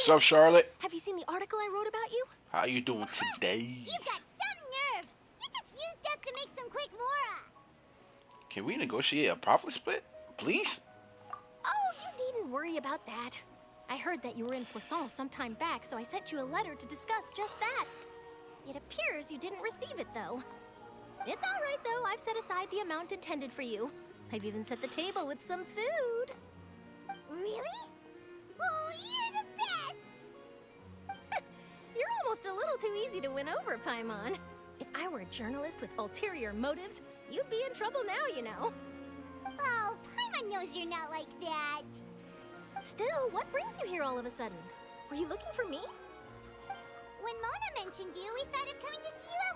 What's up, Charlotte? Have you seen the article I wrote about you? How you doing today? You've got some nerve. You just used us to make some quick mora. Can we negotiate a profit split, please? Oh, you needn't worry about that. I heard that you were in Poisson some time back, so I sent you a letter to discuss just that. It appears you didn't receive it, though. It's all right, though. I've set aside the amount intended for you. I've even set the table with some food. Really? Oh, you're the best! You're almost a little too easy to win over, Paimon. If I were a journalist with ulterior motives, you'd be in trouble now, you know. Oh, Paimon knows you're not like that. Still, what brings you here all of a sudden? Were you looking for me? When Mona mentioned you, we thought of coming to see you at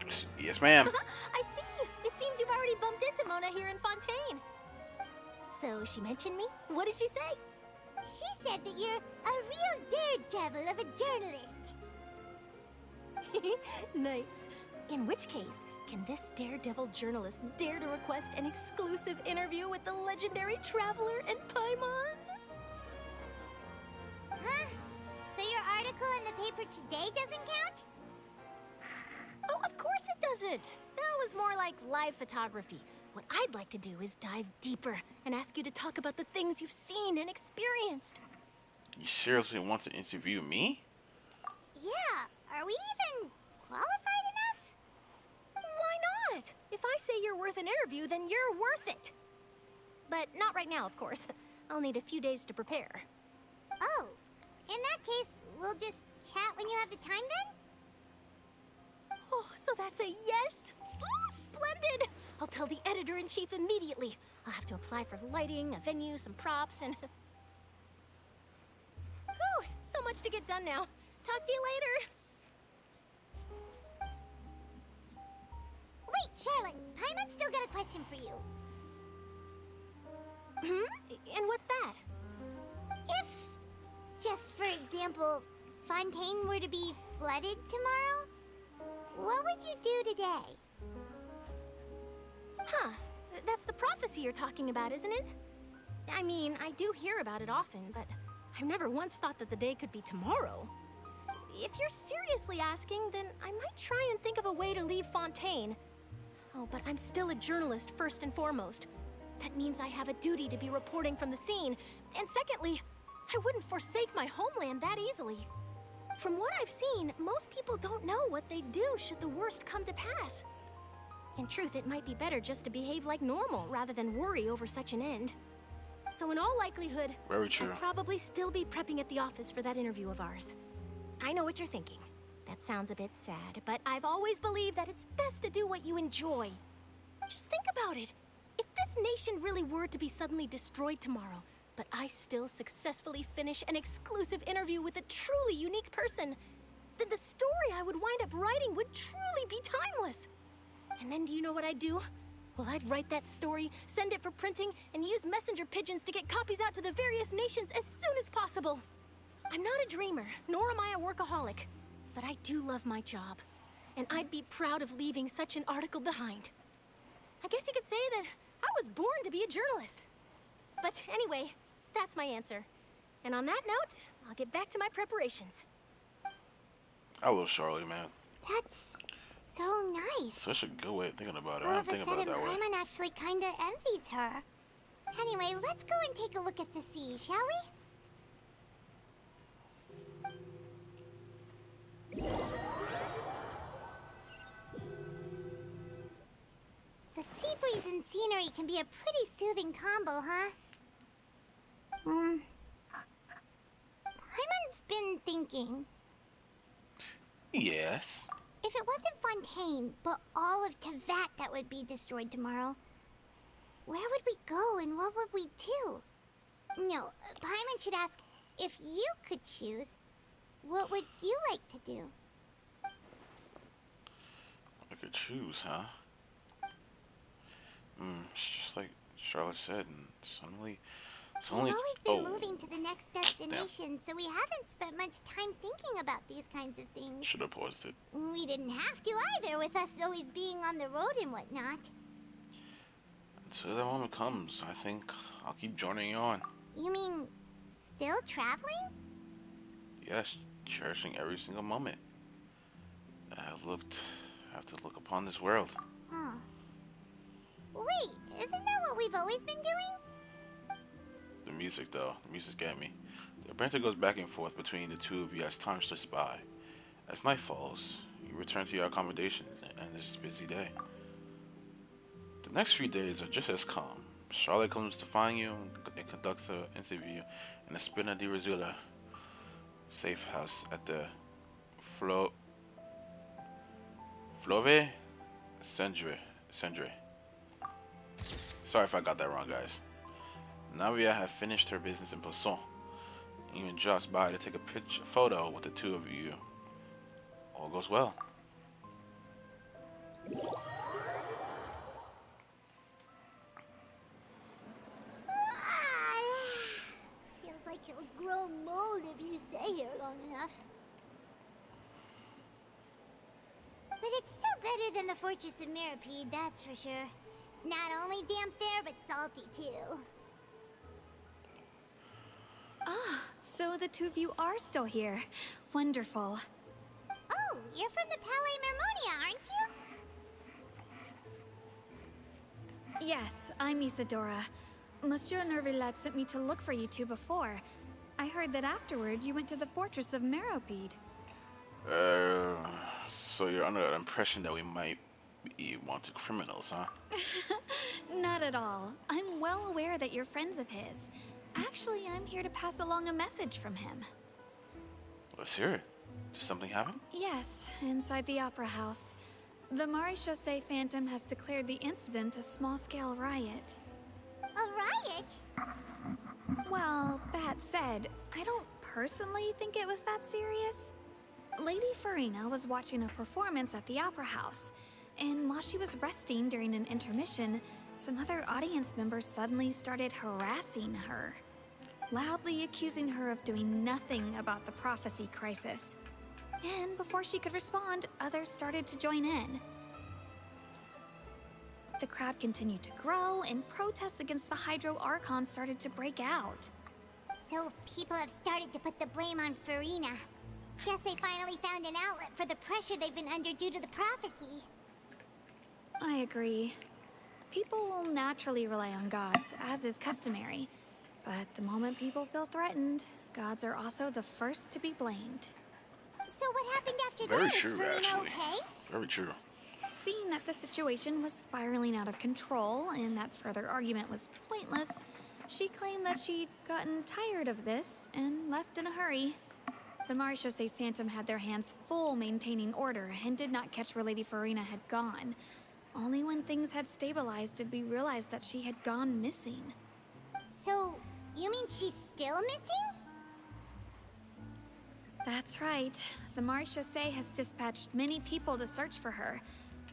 work. Yes, ma'am. I see. It seems you've already bumped into Mona here in Fontaine. So she mentioned me? What did she say? She said that you're a real daredevil of a journalist. Nice. In which case, can this daredevil journalist dare to request an exclusive interview with the legendary traveler and Paimon? Huh? So your article in the paper today doesn't count? Oh, of course it doesn't. That was more like live photography. What I'd like to do is dive deeper and ask you to talk about the things you've seen and experienced. You seriously want to interview me? Yeah, are we even qualified enough? Why not? If I say you're worth an interview, then you're worth it. But not right now, of course. I'll need a few days to prepare. Oh, in that case, we'll just chat when you have the time then? Oh, so that's a yes? Ooh, splendid! I'll tell the editor-in-chief immediately. I'll have to apply for lighting, a venue, some props, and... Whew, so much to get done now. Talk to you later. Wait, Charlotte, Paimon's still got a question for you. And what's that? If, just for example, Fontaine were to be flooded tomorrow, what would you do today? Huh. That's the prophecy you're talking about, isn't it? I mean, I do hear about it often, but I've never once thought that the day could be tomorrow. If you're seriously asking, then I might try and think of a way to leave Fontaine. Oh, but I'm still a journalist first and foremost. That means I have a duty to be reporting from the scene. And secondly, I wouldn't forsake my homeland that easily. From what I've seen, most people don't know what they'd do should the worst come to pass. In truth, it might be better just to behave like normal rather than worry over such an end. So in all likelihood, Very true. I'd probably still be prepping at the office for that interview of ours. I know what you're thinking. That sounds a bit sad, but I've always believed that it's best to do what you enjoy. Just think about it. If this nation really were to be suddenly destroyed tomorrow, but I still successfully finish an exclusive interview with a truly unique person, then the story I would wind up writing would truly be timeless. And then do you know what I'd do? Well, I'd write that story, send it for printing, and use messenger pigeons to get copies out to the various nations as soon as possible. I'm not a dreamer, nor am I a workaholic, but I do love my job, and I'd be proud of leaving such an article behind. I guess you could say that I was born to be a journalist. But anyway, that's my answer. And on that note, I'll get back to my preparations. I love Charlotte, man. That's so nice. Such a good way of thinking about it. All I of didn't a think about sudden, it that way. Paimon actually kinda envies her. Anyway, let's go and take a look at the sea, shall we? The sea breeze and scenery can be a pretty soothing combo, huh? Paimon's been thinking. Yes. If it wasn't Fontaine, but all of Tevat that would be destroyed tomorrow, where would we go and what would we do? No, Paimon should ask, if you could choose, what would you like to do? I could choose, huh? It's just like Charlotte said, and suddenly... We've always been moving to the next destination, so we haven't spent much time thinking about these kinds of things. Should have paused it. We didn't have to either, with us always being on the road and whatnot. Until that moment comes, I think I'll keep joining you on. You mean still traveling? Yes, cherishing every single moment. I have to look upon this world. Huh. Wait, isn't that what we've always been doing? The music, though, the music get me. The banter goes back and forth between the two of you as time slips by. As night falls, you return to your accommodations and this busy day. The next few days are just as calm. Charlotte comes to find you and conducts an interview in the Spina di Rosula safe house at the Flove Cendre. Sorry if I got that wrong, guys. Navia had finished her business in Poisson. Even drops by to take a photo with the two of you. All goes well. Feels like you'll grow mold if you stay here long enough. But it's still better than the Fortress of Mirapede, that's for sure. It's not only damp there, but salty too. Ah, so the two of you are still here. Wonderful. Oh, you're from the Palais Mermonia, aren't you? Yes, I'm Isadora. Monsieur Nervillet sent me to look for you two before. I heard that afterward you went to the Fortress of Meropide. So you're under the impression that we might be wanted criminals, huh? Not at all. I'm well aware that you're friends of his. Actually, I'm here to pass along a message from him. Let's hear it. Did something happen? Yes, inside the Opera House. The Maréchaussée Phantom has declared the incident a small-scale riot. A riot? Well, that said, I don't personally think it was that serious. Lady Farina was watching a performance at the Opera House, and while she was resting during an intermission, some other audience members suddenly started harassing her, loudly accusing her of doing nothing about the prophecy crisis. And before she could respond, others started to join in. The crowd continued to grow, and protests against the Hydro Archon started to break out. So people have started to put the blame on Farina. Guess they finally found an outlet for the pressure they've been under due to the prophecy. I agree. People will naturally rely on gods, as is customary. But the moment people feel threatened, gods are also the first to be blamed. So what happened after Very that? Is true, Farina actually. okay? Very true. Seeing that the situation was spiraling out of control and that further argument was pointless, she claimed that she'd gotten tired of this and left in a hurry. The Maréchaussée Phantom had their hands full maintaining order and did not catch where Lady Farina had gone. Only when things had stabilized did we realize that she had gone missing. So, you mean she's still missing? That's right. The Maréchaussée has dispatched many people to search for her,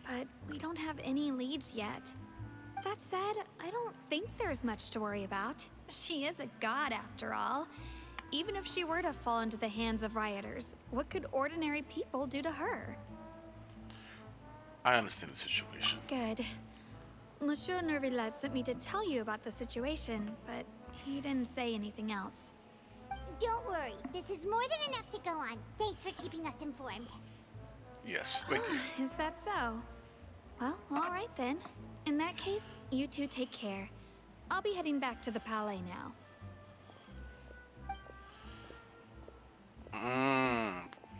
but we don't have any leads yet. That said, I don't think there's much to worry about. She is a god after all. Even if she were to fall into the hands of rioters, what could ordinary people do to her? I understand the situation. Good. Monsieur Nervillet sent me to tell you about the situation, but he didn't say anything else. Don't worry, this is more than enough to go on. Thanks for keeping us informed. Yes, thank you. Is that so? Well, all right then. In that case, you two take care. I'll be heading back to the Palais now.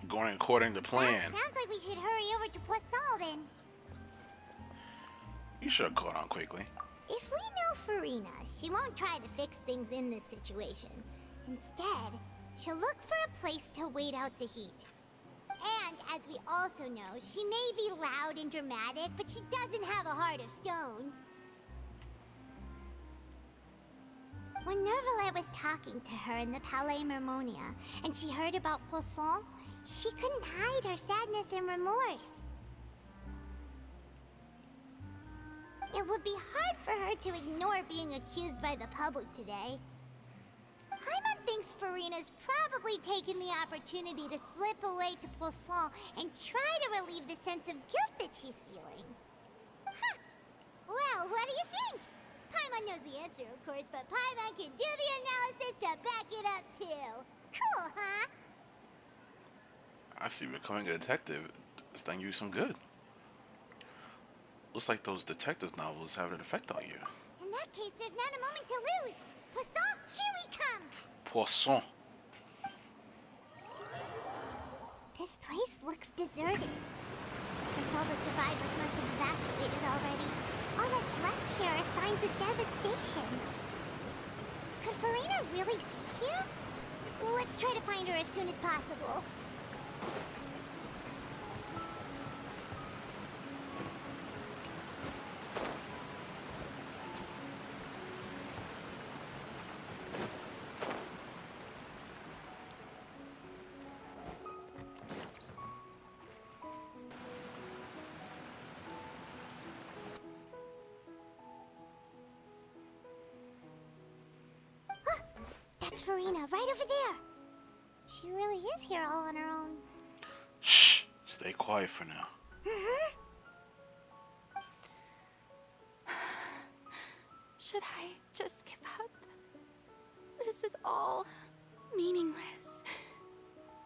Going according to plan. That sounds like we should hurry over to Poisson then. You should have caught on quickly. If we know Farina, she won't try to fix things in this situation. Instead, she'll look for a place to wait out the heat. And as we also know, she may be loud and dramatic, but she doesn't have a heart of stone. When Nervillet was talking to her in the Palais Mermonia, and she heard about Poisson, she couldn't hide her sadness and remorse. It would be hard for her to ignore being accused by the public today. Paimon thinks Farina's probably taken the opportunity to slip away to Poisson and try to relieve the sense of guilt that she's feeling. Huh. Well, what do you think? Paimon knows the answer, of course, but Paimon can do the analysis to back it that too. Cool, huh? I see becoming a detective is done you some good. Looks like those detective novels have an effect on you. In that case, there's not a moment to lose. Poisson, here we come. Poisson. This place looks deserted. Guess all the survivors must have evacuated already. All that's left here are signs of devastation. Could Farina really be here? Let's try to find her as soon as possible. That's Farina, right over there. She really is here all on her own. Shh. Stay quiet for now. Should I just give up? This is all meaningless.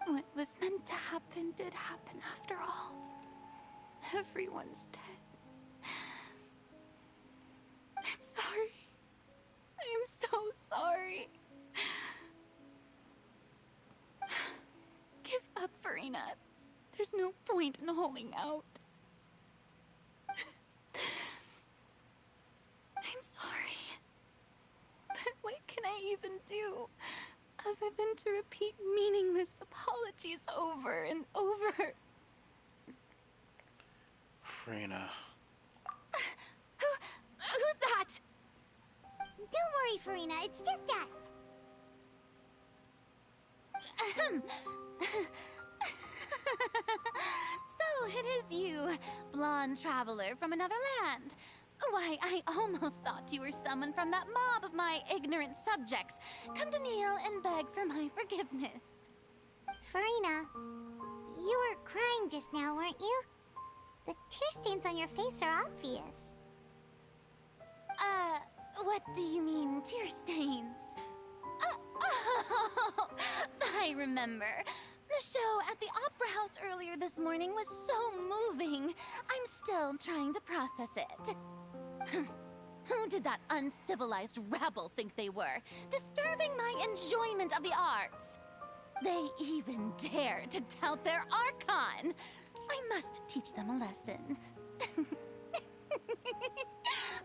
What was meant to happen did happen after all. Everyone's dead. I'm sorry. I am so sorry. Give up, Farina. There's no point in holding out. I'm sorry. But what can I even do other than to repeat meaningless apologies over and over? Farina. Who's that? Don't worry, Farina, it's just us. Ahem. So it is you, blonde traveler from another land. Why, I almost thought you were someone from that mob of my ignorant subjects, come to kneel and beg for my forgiveness. Farina, you were crying just now, weren't you? The tear stains on your face are obvious. What do you mean, tear stains? Oh, I remember. The show at the Opera House earlier this morning was so moving. I'm still trying to process it. Who did that uncivilized rabble think they were, disturbing my enjoyment of the arts? They even dare to tout their Archon. I must teach them a lesson.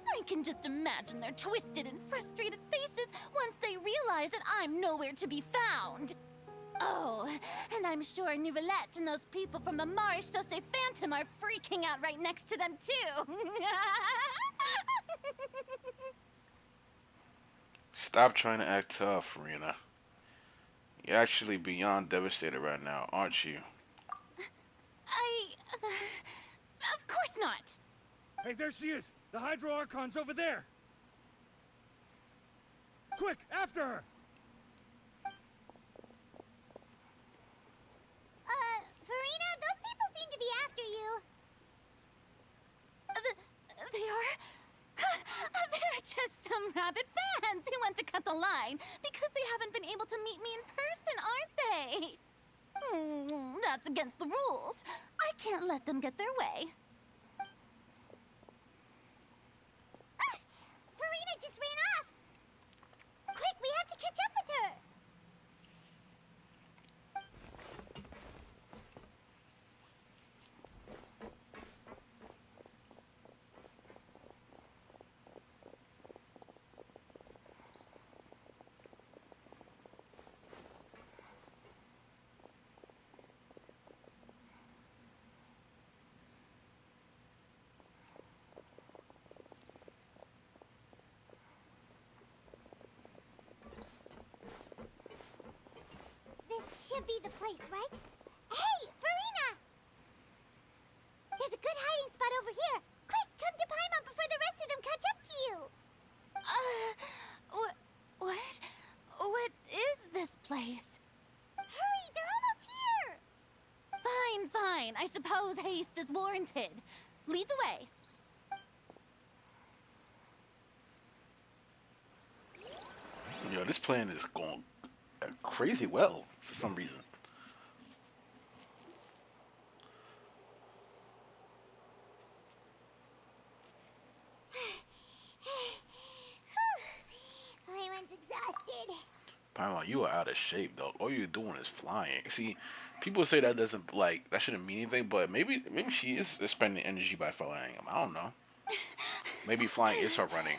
I can just imagine their twisted and frustrated faces once they realize that I'm nowhere to be found. Oh, and I'm sure Nouvellette and those people from the Marche Chaussee Phantom are freaking out right next to them, too. Stop trying to act tough, Farina. You're actually beyond devastated right now, aren't you? Of course not. Hey, there she is! The Hydro Archon's over there! Quick, after her! Farina, those people seem to be after you. They are? They're just some rabid fans who want to cut the line because they haven't been able to meet me in person, aren't they? That's against the rules. I can't let them get their way. Farina just ran off. Quick, we have to catch up with her. This should be the place, right? Hey, Farina! There's a good hiding spot over here. Quick, come to Paimon before the rest of them catch up to you. What is this place? Hurry, they're almost here. Fine. I suppose haste is warranted. Lead the way. Yo, this plan is going crazy well for some reason. Paimon's exhausted. Paimon, you are out of shape, dog. All you're doing is flying. See, people say that doesn't like that shouldn't mean anything, but maybe she is spending energy by flying. I don't know. Maybe flying is her running.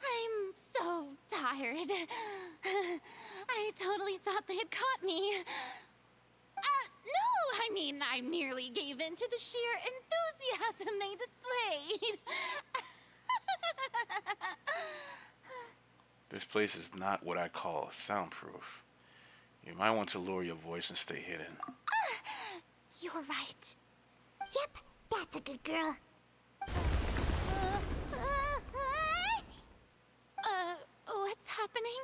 I'm so tired. I totally thought they had caught me. No, I mean, I merely gave in to the sheer enthusiasm they displayed. This place is not what I call soundproof. You might want to lower your voice and stay hidden. You're right. Yep, that's a good girl. What's happening?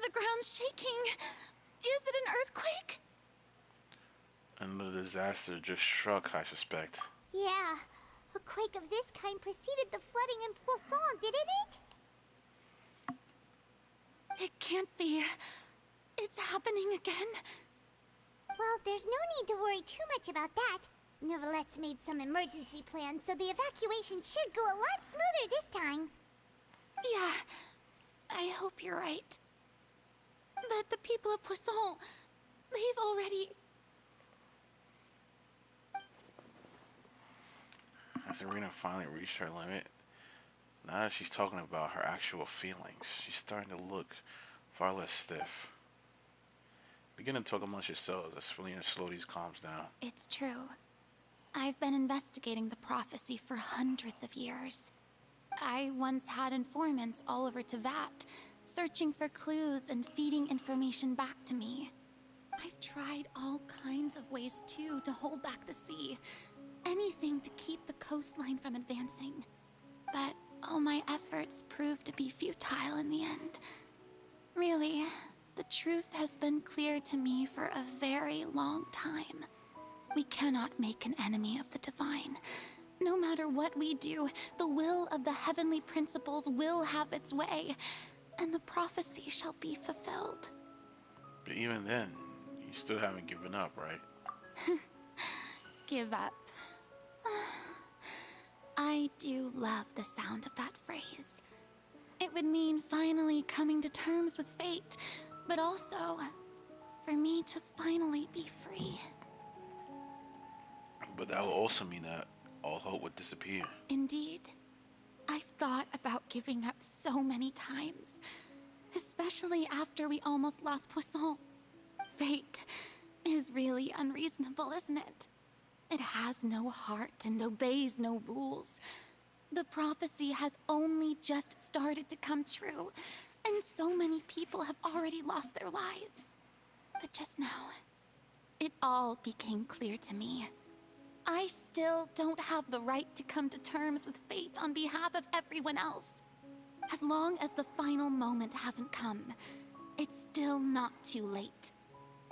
The ground's shaking. Is it an earthquake? Another disaster just struck, I suspect. Yeah, a quake of this kind preceded the flooding in Poisson, didn't it? It can't be. It's happening again. Well, there's no need to worry too much about that. Neuvillette made some emergency plans, so the evacuation should go a lot smoother this time. Yeah, I hope you're right. But the people of Poisson, they've already... Has Serena finally reached her limit? Now that she's talking about her actual feelings, she's starting to look far less stiff. Begin to talk amongst yourselves as Selena slowly calms down. It's true. I've been investigating the prophecy for hundreds of years. I once had informants all over Tevat, searching for clues and feeding information back to me. I've tried all kinds of ways, too, to hold back the sea. Anything to keep the coastline from advancing. But all my efforts proved to be futile in the end. Really, the truth has been clear to me for a very long time. We cannot make an enemy of the divine. No matter what we do, the will of the heavenly principles will have its way, and the prophecy shall be fulfilled. But even then, you still haven't given up, right? Give up. I do love the sound of that phrase. It would mean finally coming to terms with fate, but also for me to finally be free. But that will also mean that all hope would disappear. Indeed. I've thought about giving up so many times, especially after we almost lost Poisson. Fate is really unreasonable, isn't it? It has no heart and obeys no rules. The prophecy has only just started to come true, and so many people have already lost their lives. But just now, it all became clear to me. I still don't have the right to come to terms with fate on behalf of everyone else. As long as the final moment hasn't come, it's still not too late.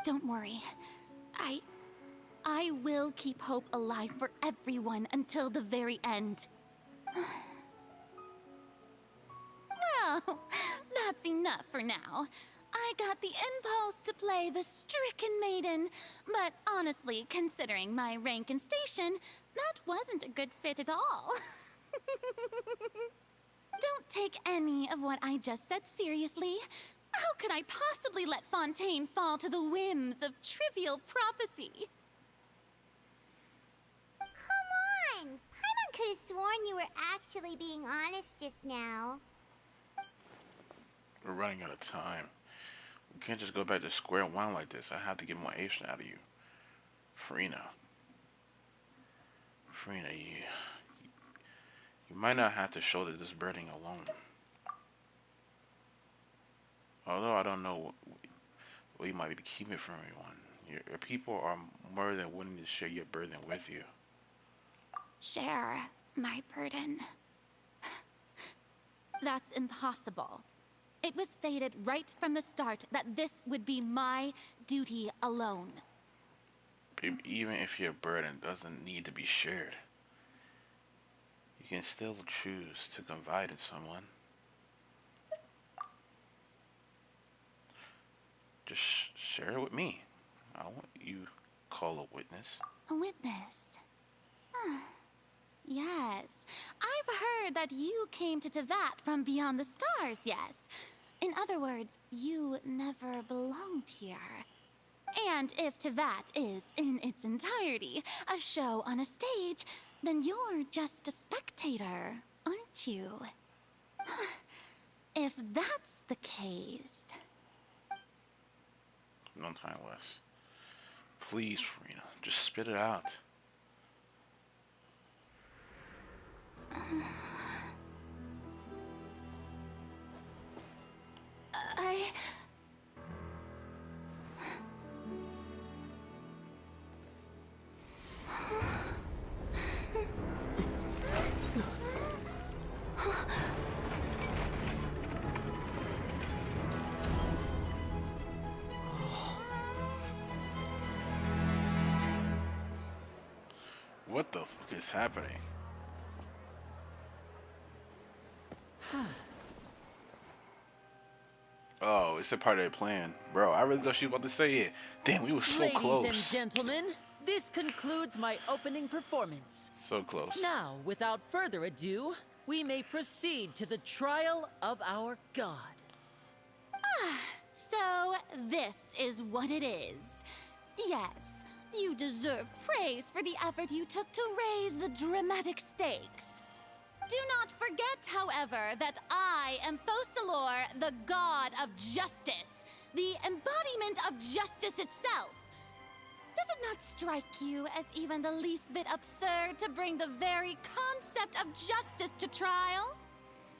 Don't worry. I will keep hope alive for everyone until the very end. Well, that's enough for now. I got the impulse to play the stricken maiden, but honestly, considering my rank and station, that wasn't a good fit at all. Don't take any of what I just said seriously. How could I possibly let Fontaine fall to the whims of trivial prophecy? Come on! Paimon could have sworn you were actually being honest just now. We're running out of time. We can't just go back to square one like this. I have to get more information out of you. Farina, you might not have to shoulder this burden alone. Although I don't know what you might be keeping from everyone. Your people are more than willing to share your burden with you. Share my burden. That's impossible. It was fated right from the start that this would be my duty alone. Even if your burden doesn't need to be shared, you can still choose to confide in someone. Share it with me. I don't want you call a witness. A witness. Yes. I've heard that you came to Tevat from beyond the stars, yes. In other words, you never belonged here. And if Tevat is, in its entirety, a show on a stage, then you're just a spectator, aren't you? If that's the case... No time less. Please, Farina, just spit it out. I... What the fuck is happening? Oh, it's a part of the plan. Bro, I really thought she was about to say it. Damn, we were so close. Ladies and gentlemen, this concludes my opening performance. So close. Now, without further ado, we may proceed to the trial of our god. So, this is what it is. Yes, you deserve praise for the effort you took to raise the dramatic stakes. Do not forget, however, that I am Focalor, the god of justice, the embodiment of justice itself. Does it not strike you as even the least bit absurd to bring the very concept of justice to trial?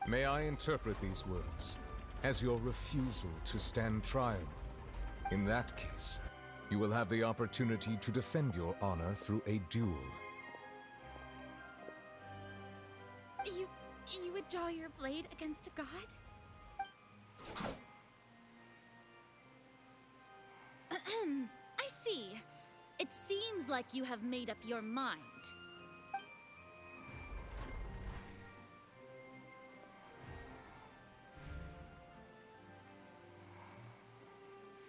May I interpret these words as your refusal to stand trial? In that case, you will have the opportunity to defend your honor through a duel. You would draw your blade against a god? I see. It seems like you have made up your mind.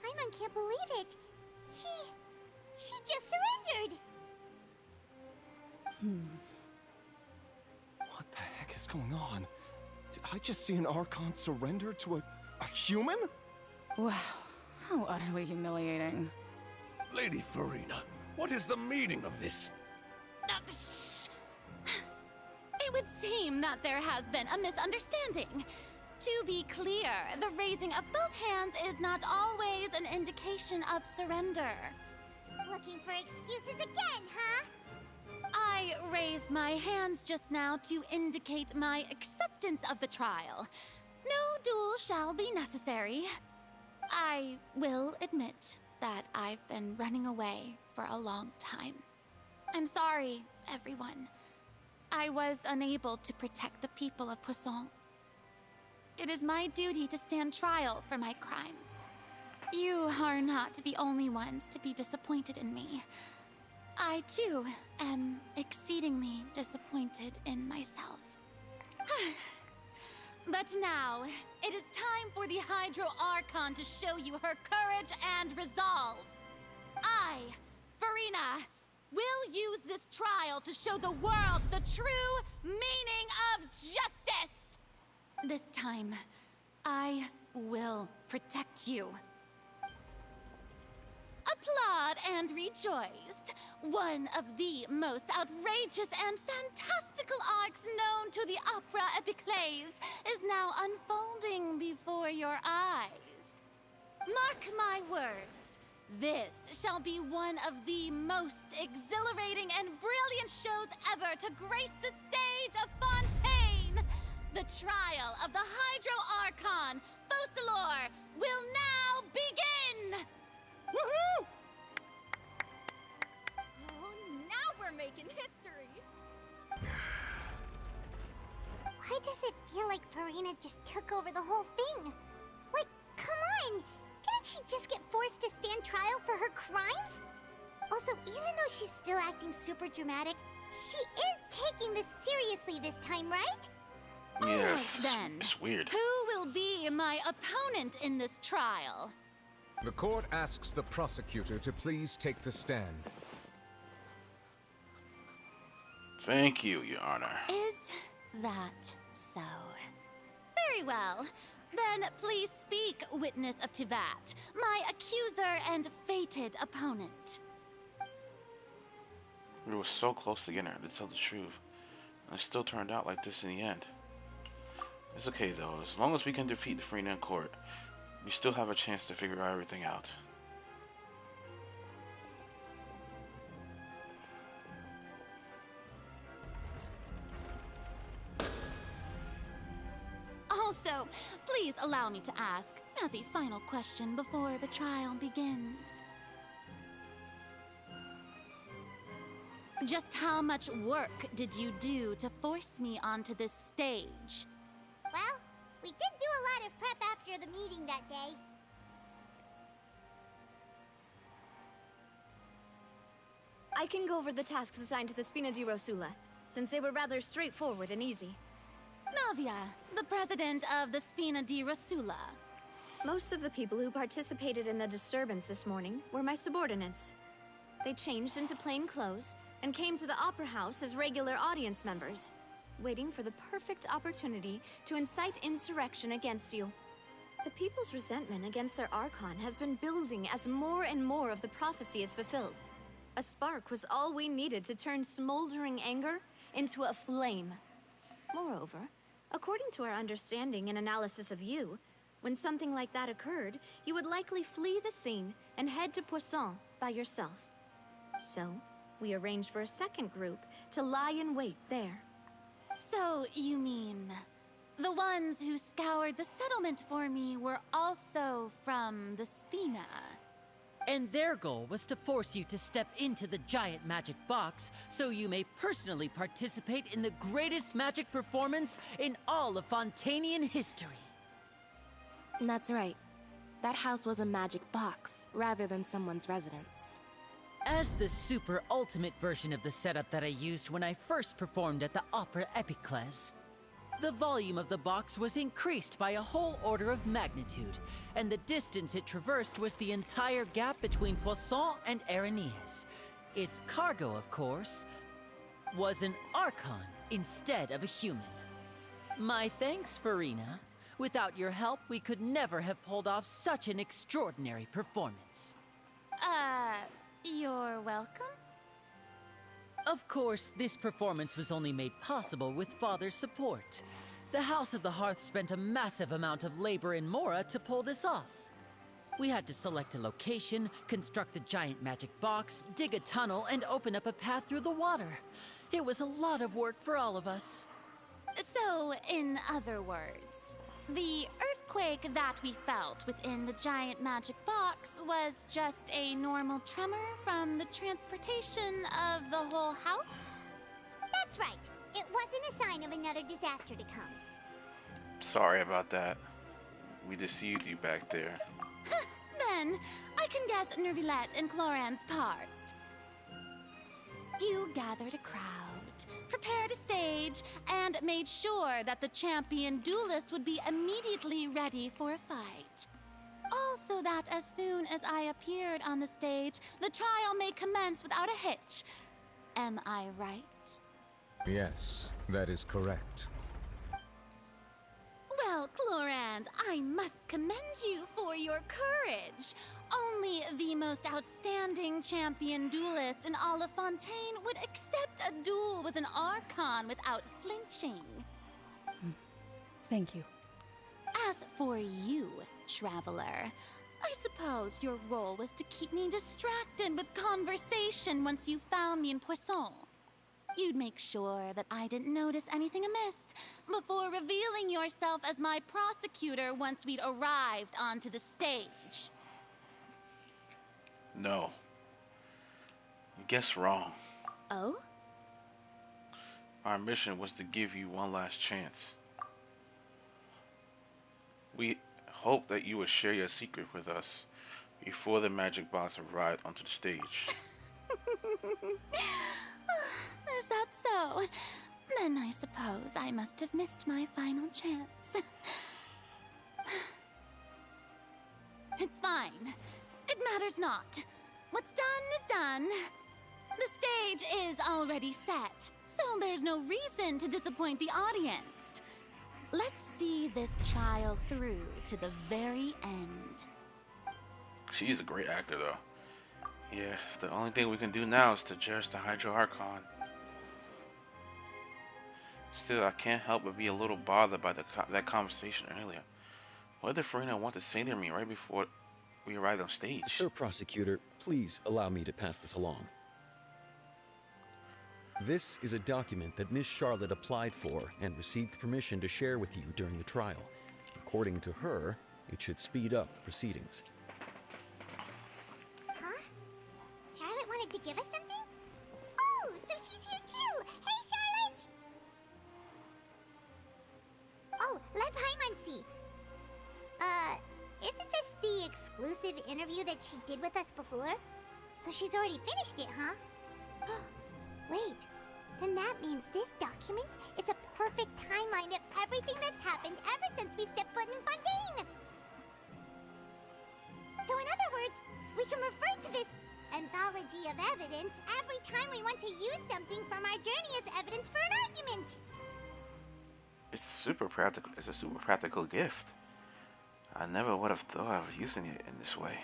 Paimon can't believe it. She just surrendered. What the heck is going on? Did I just see an Archon surrender to a human? Wow, how utterly humiliating. Lady Farina, what is the meaning of this? It would seem that there has been a misunderstanding. To be clear, the raising of both hands is not always an indication of surrender. Looking for excuses again, huh? I raised my hands just now to indicate my acceptance of the trial. No duel shall be necessary. I will admit that I've been running away for a long time. I'm sorry, everyone. I was unable to protect the people of Poisson. It is my duty to stand trial for my crimes. You are not the only ones to be disappointed in me. I, too, am exceedingly disappointed in myself. But now, it is time for the Hydro Archon to show you her courage and resolve. I, Farina, will use this trial to show the world the true meaning of justice! This time, I will protect you. Applaud and rejoice. One of the most outrageous and fantastical arcs known to the opera epiclese is now unfolding before your eyes. Mark my words, this shall be one of the most exhilarating and brilliant shows ever to grace the stage of Fontaine. The trial of the Hydro Archon, Focalor, will now begin! Woohoo! Oh, now we're making history! Why does it feel like Farina just took over the whole thing? Like, come on! Didn't she just get forced to stand trial for her crimes? Also, even though she's still acting super dramatic, she is taking this seriously this time, right? Yes, Alright then. it's weird. Who will be my opponent in this trial? The court asks the prosecutor to please take the stand. Thank you, Your Honor. Is that so? Very well. Then please speak, witness of Tivat, my accuser and fated opponent. We were so close to getting her to tell the truth, and it still turned out like this in the end. It's okay though, as long as we can defeat the Farina in court, we still have a chance to figure everything out. Also, please allow me to ask, as a final question before the trial begins. Just how much work did you do to force me onto this stage? Well, we did do a lot of prep after the meeting that day. I can go over the tasks assigned to the Spina di Rosula, since they were rather straightforward and easy. Navia, the president of the Spina di Rosula. Most of the people who participated in the disturbance this morning were my subordinates. They changed into plain clothes and came to the Opera House as regular audience members, waiting for the perfect opportunity to incite insurrection against you. The people's resentment against their Archon has been building as more and more of the prophecy is fulfilled. A spark was all we needed to turn smoldering anger into a flame. Moreover, according to our understanding and analysis of you, when something like that occurred, you would likely flee the scene and head to Poisson by yourself. So, we arranged for a second group to lie in wait there. So, you mean, the ones who scoured the settlement for me were also from the Spina? And their goal was to force you to step into the giant magic box so you may personally participate in the greatest magic performance in all of Fontanian history. That's right. That house was a magic box, rather than someone's residence. As the super ultimate version of the setup that I used when I first performed at the Opera Epiclese, the volume of the box was increased by a whole order of magnitude, and the distance it traversed was the entire gap between Poisson and Aranias. Its cargo, of course, was an Archon instead of a human. My thanks, Farina. Without your help, we could never have pulled off such an extraordinary performance. You're welcome? Of course, this performance was only made possible with Father's support. The House of the Hearth spent a massive amount of labor in Mora to pull this off. We had to select a location, construct the giant magic box, dig a tunnel, and open up a path through the water. It was a lot of work for all of us. So, in other words, the earthquake that we felt within the giant magic box was just a normal tremor from the transportation of the whole house? That's right. It wasn't a sign of another disaster to come. Sorry about that. We deceived you back there. Then, I can guess Nervilette and Cloran's parts. You gathered a crowd, prepared a stage, and made sure that the champion duelist would be immediately ready for a fight. Also that as soon as I appeared on the stage, the trial may commence without a hitch. Am I right? Yes, that is correct. Well, Clorand, I must commend you for your courage. Only the most outstanding champion duelist in all of Fontaine would accept a duel with an Archon without flinching. Thank you. As for you, Traveler, I suppose your role was to keep me distracted with conversation once you found me in Poisson. You'd make sure that I didn't notice anything amiss before revealing yourself as my prosecutor once we'd arrived onto the stage. No. You guessed wrong. Oh? Our mission was to give you one last chance. We hoped that you would share your secret with us before the magic box arrived onto the stage. Is that so? Then I suppose I must have missed my final chance. It's fine. It matters not. What's done is done. The stage is already set, so there's no reason to disappoint the audience. Let's see this trial through to the very end. She's a great actor, though. Yeah, the only thing we can do now is to judge the Hydro Archon. Still, I can't help but be a little bothered by that conversation earlier. What did Farina want to say to me right before we arrived on stage? Sir Prosecutor, please allow me to pass this along. This is a document that Miss Charlotte applied for and received permission to share with you during the trial. According to her, it should speed up the proceedings. Huh? Charlotte wanted to give us something? Oh, so she's here too! Hey, Charlotte! Oh, let Paimon see. Isn't this the exclusive interview that she did with us before? So she's already finished it, huh? Wait, then that means this document is a perfect timeline of everything that's happened ever since we stepped foot in Fontaine! So in other words, we can refer to this anthology of evidence every time we want to use something from our journey as evidence for an argument! It's super practical. It's a super practical gift. I never would have thought of using it in this way.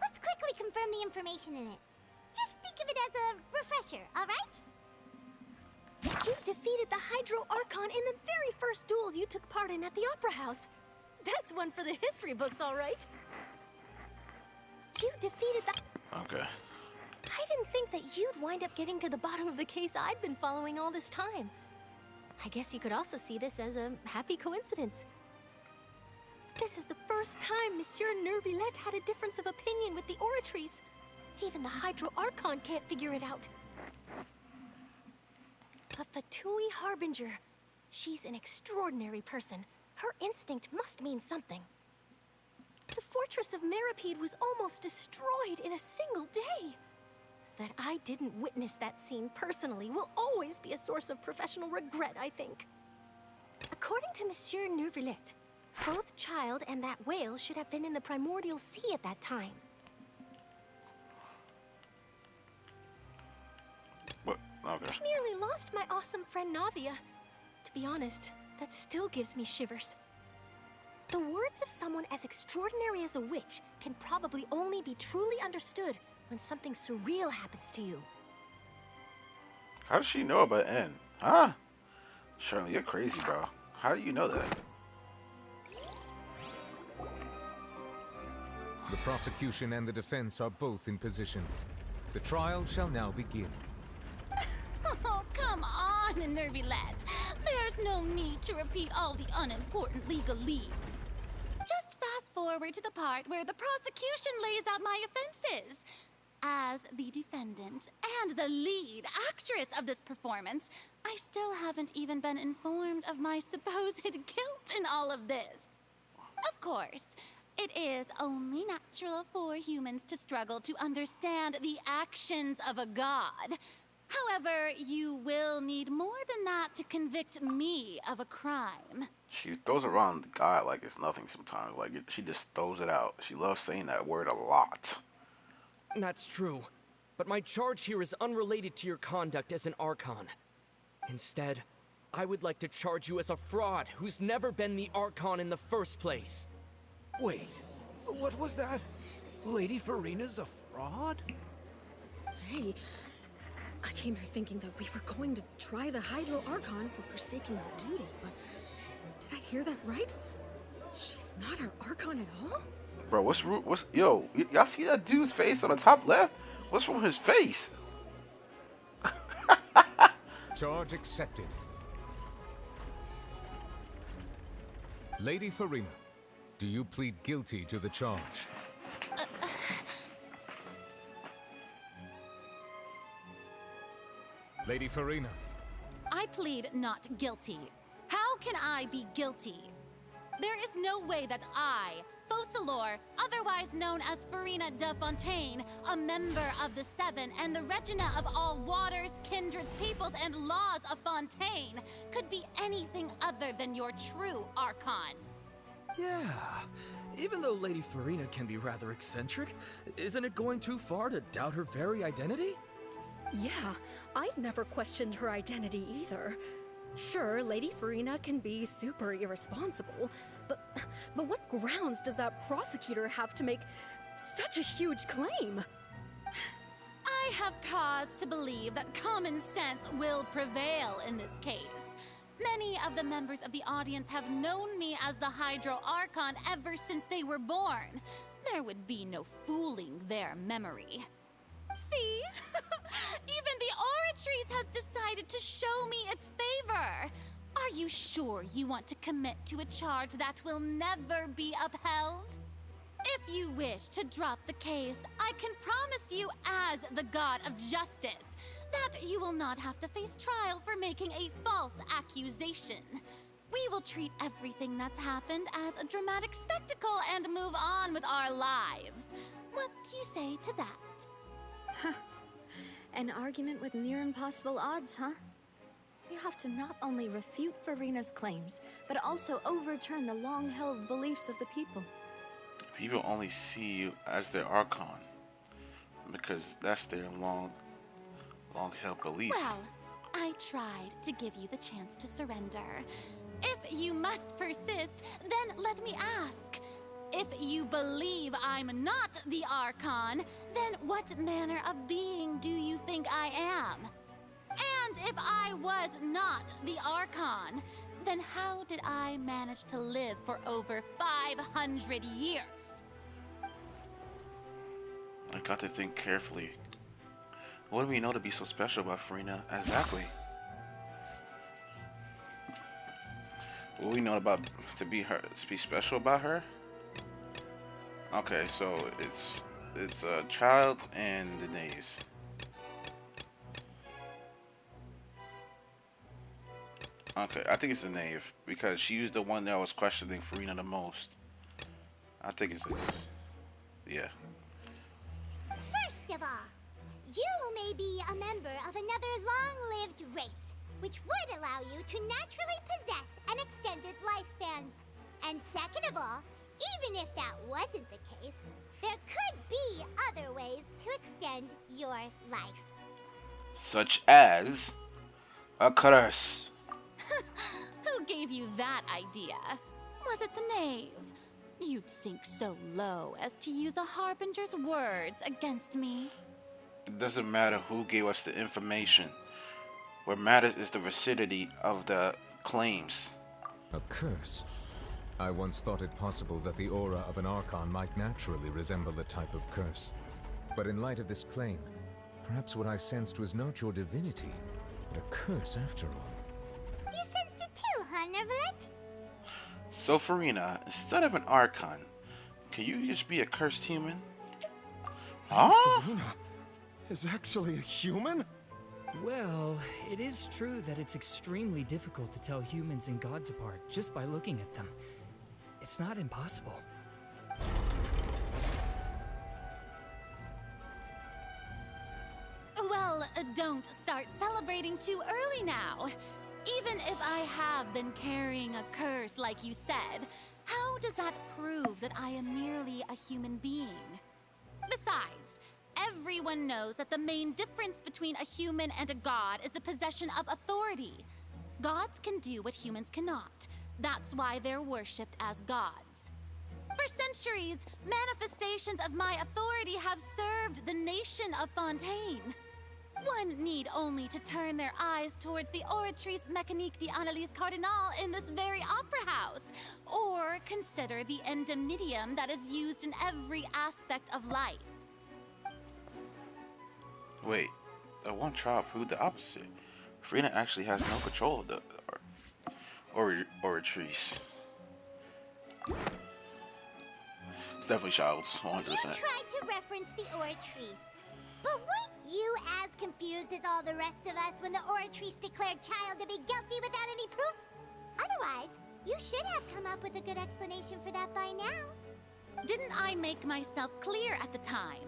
Let's quickly confirm the information in it. Just think of it as a refresher, alright? You defeated the Hydro Archon in the very first duels you took part in at the Opera House. That's one for the history books, all right. You defeated the... Okay. I didn't think that you'd wind up getting to the bottom of the case I'd been following all this time. I guess you could also see this as a happy coincidence. This is the first time Monsieur Neuvillette had a difference of opinion with the oratories. Even the Hydro Archon can't figure it out. A Fatui Harbinger. She's an extraordinary person. Her instinct must mean something. The fortress of Meripede was almost destroyed in a single day. That I didn't witness that scene personally will always be a source of professional regret, I think. According to Monsieur Neuvillette, both Child and that whale should have been in the primordial sea at that time. What? Okay. I nearly lost my awesome friend Navia. To be honest, that still gives me shivers. The words of someone as extraordinary as a witch can probably only be truly understood when something surreal happens to you. How does she know about N? Huh? Shirley, you're crazy, bro. How do you know that? The prosecution and the defense are both in position. The trial shall now begin. Oh, come on, Neuvillette. There's no need to repeat all the unimportant legalese. Just fast forward to the part where the prosecution lays out my offenses. As the defendant and the lead actress of this performance, I still haven't even been informed of my supposed guilt in all of this. Of course, it is only natural for humans to struggle to understand the actions of a god. However, you will need more than that to convict me of a crime. She throws around God like it's nothing sometimes. Like, she just throws it out. She loves saying that word a lot. That's true. But my charge here is unrelated to your conduct as an Archon. Instead, I would like to charge you as a fraud who's never been the Archon in the first place. Wait, what was that? Lady Farina's a fraud? Hey, I came here thinking that we were going to try the Hydro Archon for forsaking our duty, but did I hear that right? She's not our Archon at all? Bro, yo, y'all see that dude's face on the top left? What's wrong with his face? Charge accepted. Lady Farina, do you plead guilty to the charge? Lady Farina. I plead not guilty. How can I be guilty? There is no way that I, Focalor, otherwise known as Farina de Fontaine, a member of the Seven and the Regina of all waters, kindreds, peoples, and laws of Fontaine, could be anything other than your true Archon. Yeah. Even though Lady Farina can be rather eccentric, isn't it going too far to doubt her very identity? Yeah, I've never questioned her identity either. Sure, Lady Farina can be super irresponsible, but what grounds does that prosecutor have to make such a huge claim? I have cause to believe that common sense will prevail in this case. Many of the members of the audience have known me as the Hydro Archon ever since they were born. There would be no fooling their memory. See? Even the Oratrice has decided to show me its favor. Are you sure you want to commit to a charge that will never be upheld? If you wish to drop the case, I can promise you as the God of Justice that you will not have to face trial for making a false accusation. We will treat everything that's happened as a dramatic spectacle and move on with our lives. What do you say to that? Huh. An argument with near impossible odds, huh? You have to not only refute Farina's claims, but also overturn the long-held beliefs of the people. People only see you as their Archon because that's their long-held belief. Well, I tried to give you the chance to surrender. If you must persist, then let me ask. If you believe I'm not the Archon, then what manner of being do you think I am? And if I was not the Archon, then how did I manage to live for over 500 years? I got to think carefully. What do we know to be so special about Farina exactly? What do we know about to be special about her? Okay, so it's a child and the knaves. Okay, I think it's the knave because she was the one that was questioning Farina the most. I think it's this. Yeah. First of all, you may be a member of another long-lived race, which would allow you to naturally possess an extended lifespan. And second of all, even if that wasn't the case, there could be other ways to extend your life. Such as a curse. Who gave you that idea? Was it the knave? You'd sink so low as to use a harbinger's words against me. It doesn't matter who gave us the information. What matters is the veracity of the claims. A curse? I once thought it possible that the aura of an Archon might naturally resemble a type of curse. But in light of this claim, perhaps what I sensed was not your divinity, but a curse after all. You sensed it too, huh, Nervalet? So Farina, instead of an Archon, can you just be a cursed human? Huh? Farina is actually a human? Well, it is true that it's extremely difficult to tell humans and gods apart just by looking at them. It's not impossible. Well, don't start celebrating too early now. Even if I have been carrying a curse like you said, how does that prove that I am merely a human being? Besides, everyone knows that the main difference between a human and a god is the possession of authority. Gods can do what humans cannot. That's why they're worshipped as gods. For centuries, manifestations of my authority have served the nation of Fontaine. One need only to turn their eyes towards the Oratrice Mécanique d'Analyse Cardinal in this very opera house, or consider the endemnitium that is used in every aspect of life. Wait, that one trial proved the opposite. Farina actually has no control of the Oratrice. It's definitely Child's, 100%. You tried to reference the Oratrice, but weren't you as confused as all the rest of us when the Oratrice declared Child to be guilty without any proof? Otherwise, you should have come up with a good explanation for that by now. Didn't I make myself clear at the time?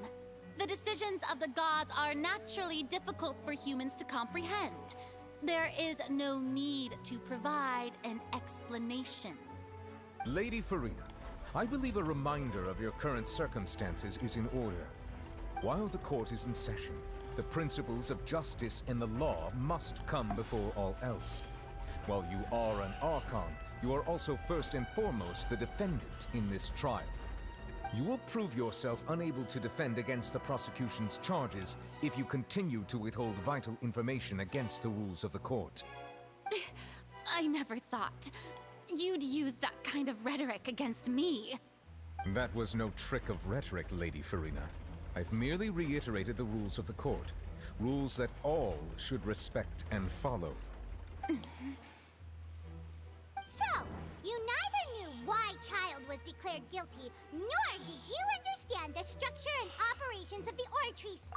The decisions of the gods are naturally difficult for humans to comprehend. There is no need to provide an explanation. Lady Farina, I believe a reminder of your current circumstances is in order. While the court is in session, the principles of justice and the law must come before all else. While you are an Archon, you are also first and foremost the defendant in this trial. You will prove yourself unable to defend against the prosecution's charges if you continue to withhold vital information against the rules of the court. I never thought you'd use that kind of rhetoric against me. That was no trick of rhetoric, Lady Farina. I've merely reiterated the rules of the court. Rules that all should respect and follow. So, you neither knew why Child was declared guilty, nor did you understand the structure and operations of the Oratrice.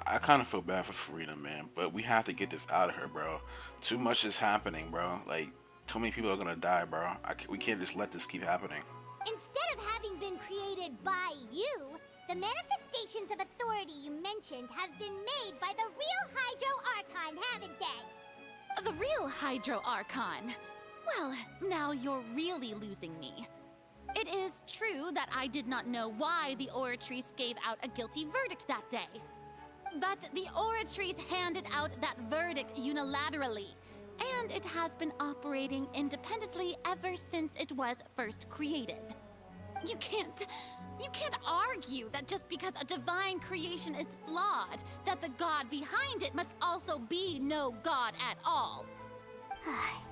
I kind of feel bad for Farina, man, but we have to get this out of her, bro. Too much is happening, bro. Like, too many people are gonna die, bro. We can't just let this keep happening. Instead of having been created by you, the manifestations of authority you mentioned have been made by the real Hydro Archon, haven't they? The real Hydro Archon? Well, now you're really losing me. It is true that I did not know why the Oratrice gave out a guilty verdict that day. But the Oratrice handed out that verdict unilaterally, and it has been operating independently ever since it was first created. You can't argue that just because a divine creation is flawed, that the god behind it must also be no god at all.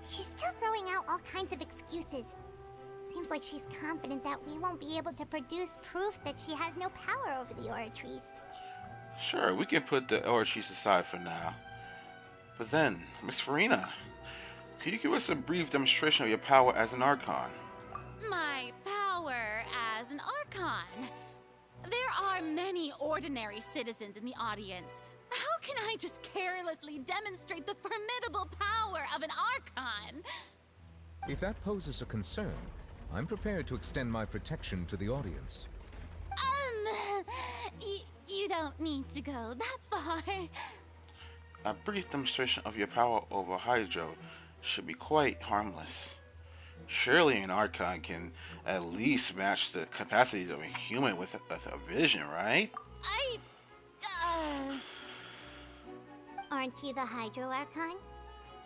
She's still throwing out all kinds of excuses. Seems like she's confident that we won't be able to produce proof that she has no power over the Oratrice. Sure, we can put the Oratrice aside for now. But then, Miss Farina, could you give us a brief demonstration of your power as an Archon? My power as an Archon? There are many ordinary citizens in the audience. How can I just carelessly demonstrate the formidable power of an Archon? If that poses a concern, I'm prepared to extend my protection to the audience. You don't need to go that far. A brief demonstration of your power over Hydro should be quite harmless. Surely an Archon can at least match the capacities of a human with a vision, right? Aren't you the Hydro Archon?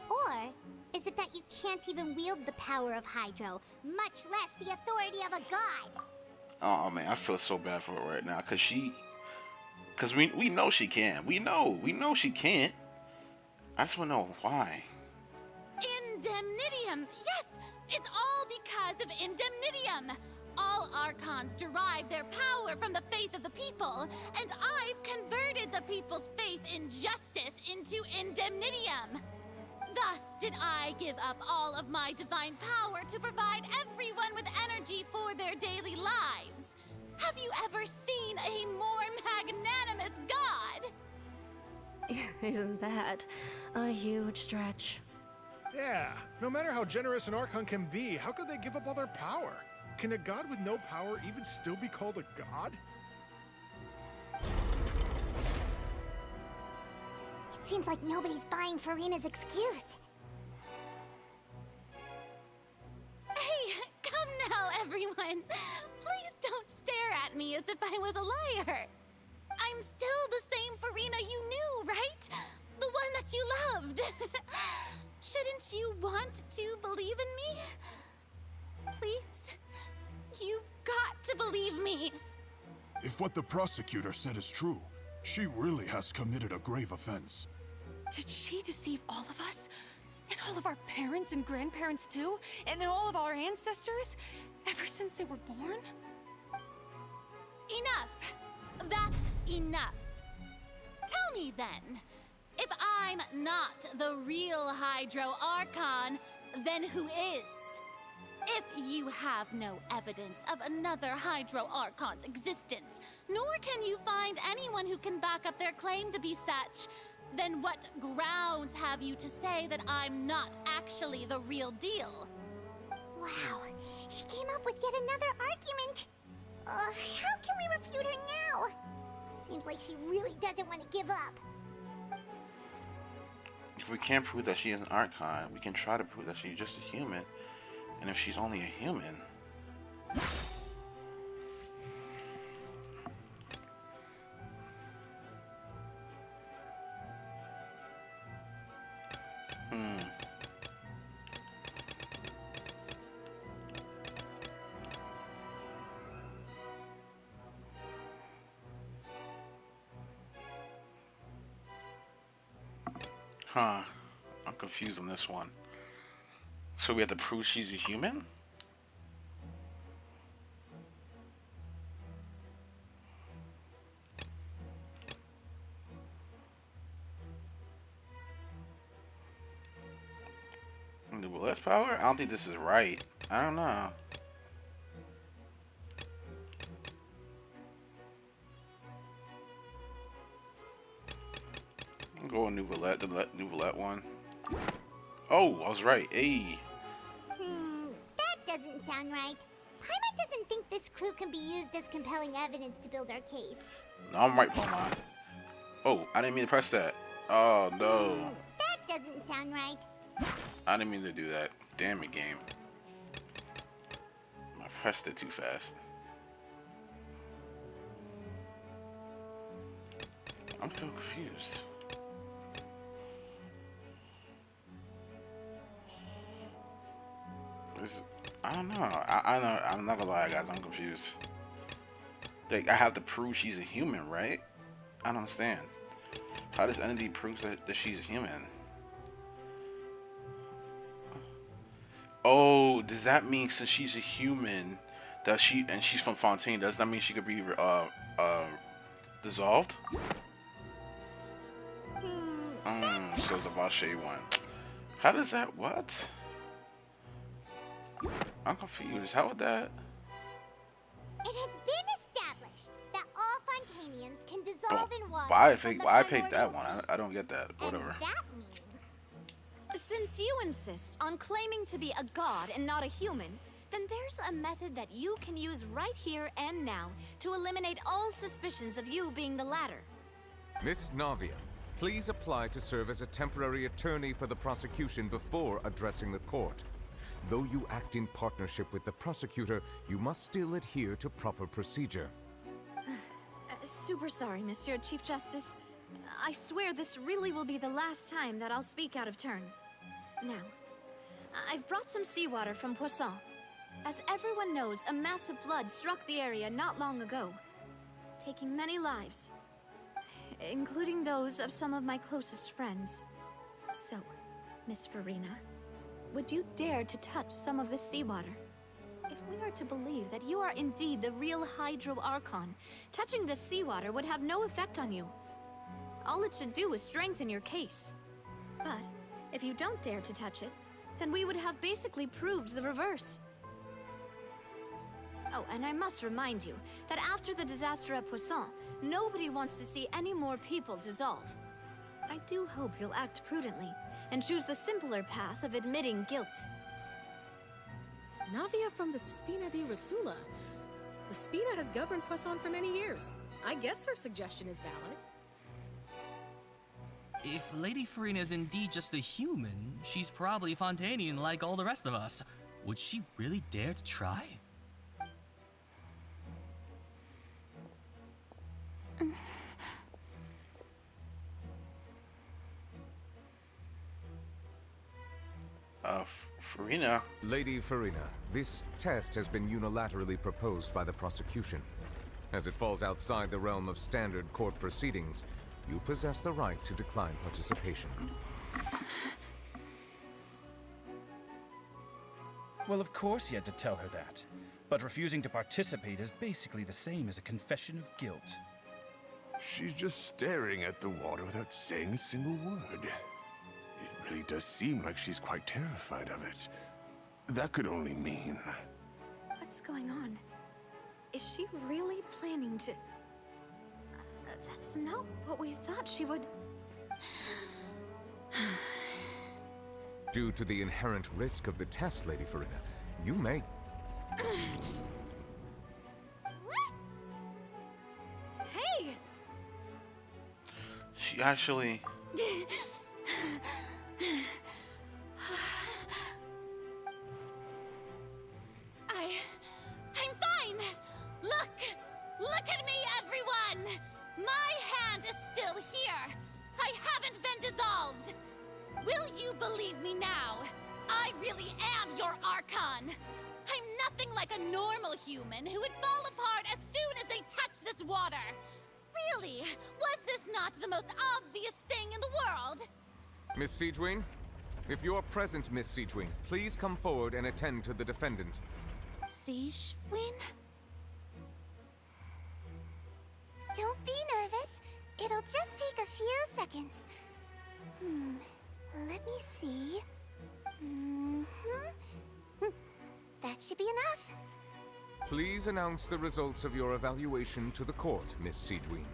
Or is it that you can't even wield the power of Hydro, much less the authority of a god? Oh man, I feel so bad for her right now, cause we know she can. We know she can't. I just wanna know why. Indemnitium! Yes! It's all because of Indemnitium! All Archons derive their power from the faith of the people, and I've converted the people's faith in justice into Indemnitium! Thus did I give up all of my divine power to provide everyone with energy for their daily lives. Have you ever seen a more magnanimous god? Isn't that a huge stretch? Yeah, no matter how generous an Archon can be, how could they give up all their power? Can a god with no power even still be called a god? It seems like nobody's buying Farina's excuse. Hey, come now, everyone. Please don't stare at me as if I was a liar. I'm still the same Farina you knew, right? The one that you loved. Shouldn't you want to believe in me? Please? You've got to believe me. If what the prosecutor said is true, she really has committed a grave offense. Did she deceive all of us? And all of our parents and grandparents too? And all of our ancestors? Ever since they were born? Enough. That's enough. Tell me then, if I'm not the real Hydro Archon, then who is? If you have no evidence of another Hydro Archon's existence, nor can you find anyone who can back up their claim to be such, then what grounds have you to say that I'm not actually the real deal? Wow, she came up with yet another argument. How can we refute her now? Seems like she really doesn't want to give up. If we can't prove that she is an Archon, we can try to prove that she's just a human. And if she's only a human... Huh. I'm confused on this one. So we have to prove she's a human? Well, that's power? I don't think this is right. I don't know. I'm going New Roulette, the New Roulette one. Oh, I was right. Hey. That doesn't sound right. Paimon doesn't think this clue can be used as compelling evidence to build our case. No, I'm right, Paimon. Oh, I didn't mean to press that. Oh, no. That doesn't sound right. I didn't mean to do that. Damn it, game. I pressed it too fast. I'm so confused. I don't know. I know. I'm not gonna lie, guys. I'm confused. Like, I have to prove she's a human, right? I don't understand. How does entity prove that she's a human? Oh, does that mean since she's a human, that she's from Fontaine? Does that mean she could be dissolved? So it's a Vache one. How does that? What? I'm confused. How would that? It has been established that all Fontainians can dissolve in water. Why I picked that one? I don't get that. Whatever. And that means... Since you insist on claiming to be a god and not a human, then there's a method that you can use right here and now to eliminate all suspicions of you being the latter. Miss Navia, please apply to serve as a temporary attorney for the prosecution before addressing the court. Though you act in partnership with the prosecutor, you must still adhere to proper procedure. Super sorry, Monsieur Chief Justice. I swear this really will be the last time that I'll speak out of turn. Now, I've brought some seawater from Poisson. As everyone knows, a massive flood struck the area not long ago, taking many lives, including those of some of my closest friends. So, Miss Farina, would you dare to touch some of this seawater? If we are to believe that you are indeed the real Hydro Archon, touching this seawater would have no effect on you. All it should do is strengthen your case. But if you don't dare to touch it, then we would have basically proved the reverse. Oh, and I must remind you that after the disaster at Poisson, nobody wants to see any more people dissolve. I do hope you'll act prudently and choose the simpler path of admitting guilt. Navia from the Spina di Rasula. The Spina has governed Poisson for many years. I guess her suggestion is valid. If Lady Farina is indeed just a human, she's probably Fontainian like all the rest of us. Would she really dare to try? Farina? Lady Farina, this test has been unilaterally proposed by the prosecution. As it falls outside the realm of standard court proceedings, you possess the right to decline participation. Well, of course he had to tell her that. But refusing to participate is basically the same as a confession of guilt. She's just staring at the water without saying a single word. It really does seem like she's quite terrified of it. That could only mean... What's going on? Is she really planning to... That's not what we thought she would... Due to the inherent risk of the test, Lady Farina, you may... Hey! She actually... I'm fine! Look at me, everyone! My hand is still here! I haven't been dissolved! Will you believe me now? I really am your Archon! I'm nothing like a normal human who would fall apart as soon as they touch this water! Really, was this not the most obvious thing in the world? Miss Siegewing? If you are present, Miss Siegewing, please come forward and attend to the defendant. Siege win? Don't be nervous. It'll just take a few seconds. Let me see. That should be enough. Please announce the results of your evaluation to the court, Miss Siegewing.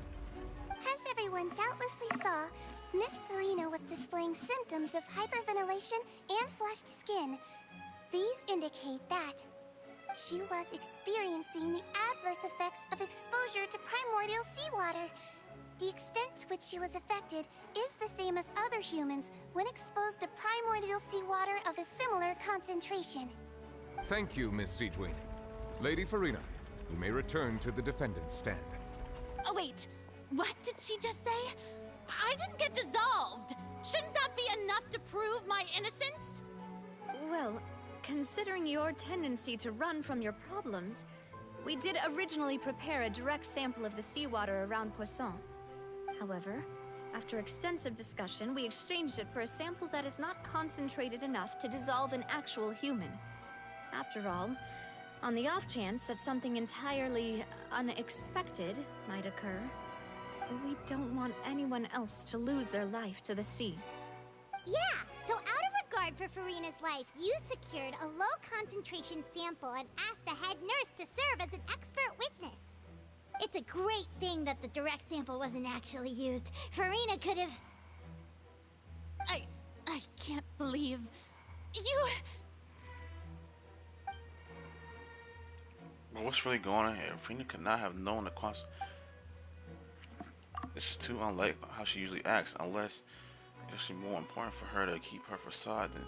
As everyone doubtlessly saw, Miss Farina was displaying symptoms of hyperventilation and flushed skin. These indicate that she was experiencing the adverse effects of exposure to primordial seawater. The extent to which she was affected is the same as other humans when exposed to primordial seawater of a similar concentration. Thank you, Miss Siegewing. Lady Farina, you may return to the defendant's stand. Oh, wait. What did she just say? I didn't get dissolved. Shouldn't that be enough to prove my innocence? Well, considering your tendency to run from your problems, we did originally prepare a direct sample of the seawater around Poisson. However, after extensive discussion, we exchanged it for a sample that is not concentrated enough to dissolve an actual human. After all, on the off chance that something entirely unexpected might occur, we don't want anyone else to lose their life to the sea. Yeah, so out of regard for Farina's life, you secured a low-concentration sample and asked the head nurse to serve as an expert witness. It's a great thing that the direct sample wasn't actually used. Farina could have... I can't believe... you... But what's really going on here? Farina could not have known the cost. This is too unlike how she usually acts, unless it's actually more important for her to keep her facade than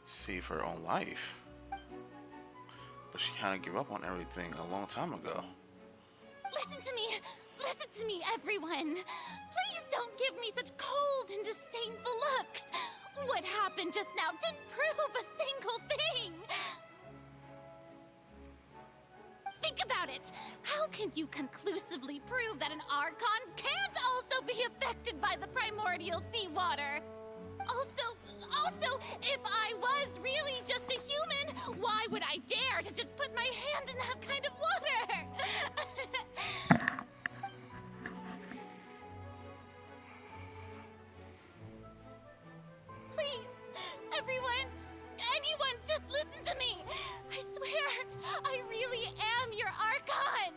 save her own life. But she kind of gave up on everything a long time ago. Listen to me! Listen to me, everyone! Please don't give me such cold and disdainful looks! What happened just now didn't prove a single thing! Think about it! How can you conclusively prove that an Archon can't also be affected by the primordial seawater? Also, if I was really just a human, why would I dare to just put my hand in that kind of water? Please, everyone, anyone, just listen to me. I swear, I really am your Archon.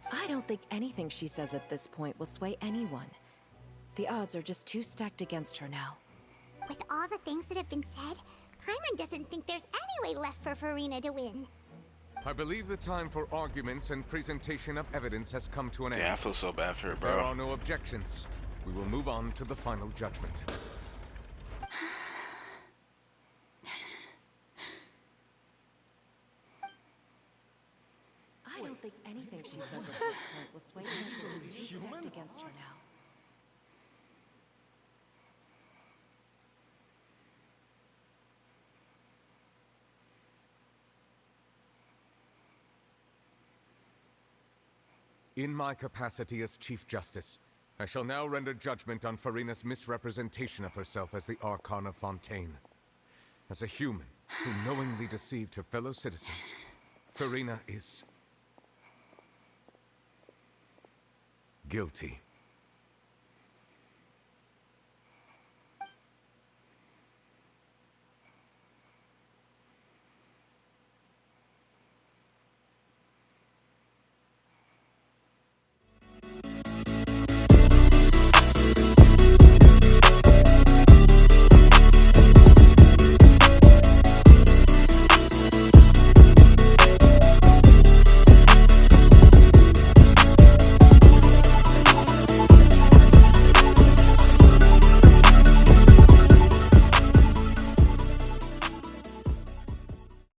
I don't think anything she says at this point will sway anyone. The odds are just too stacked against her now. With all the things that have been said, Paimon doesn't think there's any way left for Farina to win. I believe the time for arguments and presentation of evidence has come to an end. Yeah, I feel so bad for her, If bro. there are no objections, we will move on to the final judgment. I don't think anything she says at this point will sway anyone. She's too stacked against her now. In my capacity as Chief Justice, I shall now render judgment on Farina's misrepresentation of herself as the Archon of Fontaine. As a human who knowingly deceived her fellow citizens, Farina is... guilty.